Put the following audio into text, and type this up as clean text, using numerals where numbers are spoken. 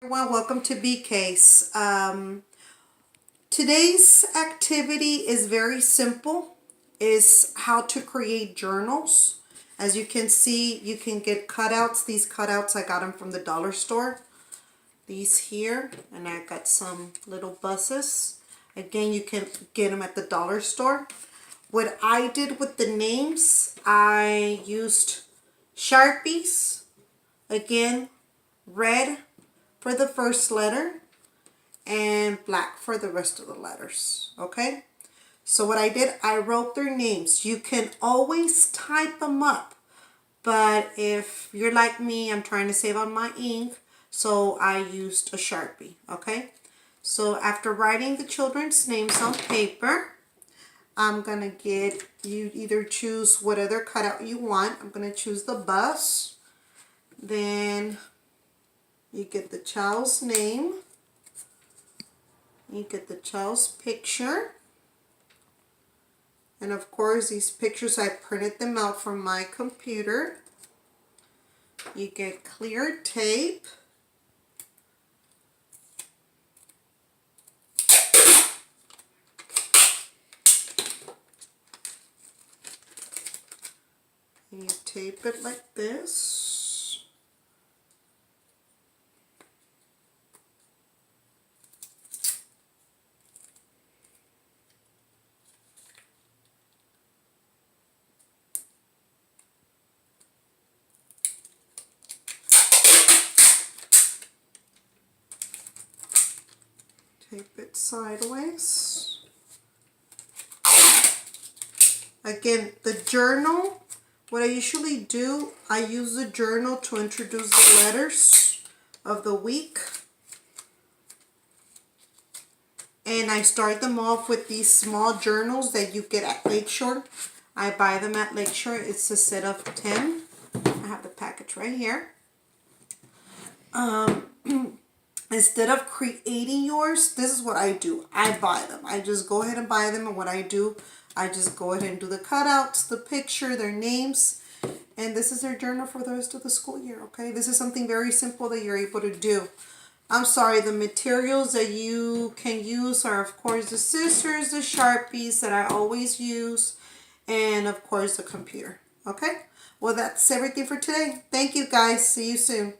Everyone, welcome to BCase. Today's activity is very simple. Is how to create journals. As you can see, you can get cutouts. These cutouts, I got them from the dollar store. These here, and I got some little buses. Again, you can get them at the dollar store. What I did with the names, I used Sharpies. Again, red for the first letter and black for the rest of the letters. Okay, so what I did, I wrote their names. You can always type them up, but if you're like me, I'm trying to save on my ink, so I used a Sharpie. Okay, so after writing the children's names on paper, I'm gonna get you either choose what other cutout you want. I'm gonna choose the bus. Then you get the child's name. You get the child's picture. And of course, these pictures, I printed them out from my computer. You get clear tape. And you tape it like this. Tape it sideways. Again, the journal, what I usually do, I use the journal to introduce the letters of the week. And I start them off with these small journals that you get at Lakeshore. I buy them at Lakeshore. It's a set of 10. I have the package right here. Instead of creating yours, this is what I do. I buy them. I just go ahead and buy them. And what I do, I just go ahead and do the cutouts, the picture, their names. And this is their journal for the rest of the school year, okay? This is something very simple that you're able to do. I'm sorry, the materials that you can use are, of course, the scissors, the Sharpies that I always use, and, of course, the computer, okay? Well, that's everything for today. Thank you, guys. See you soon.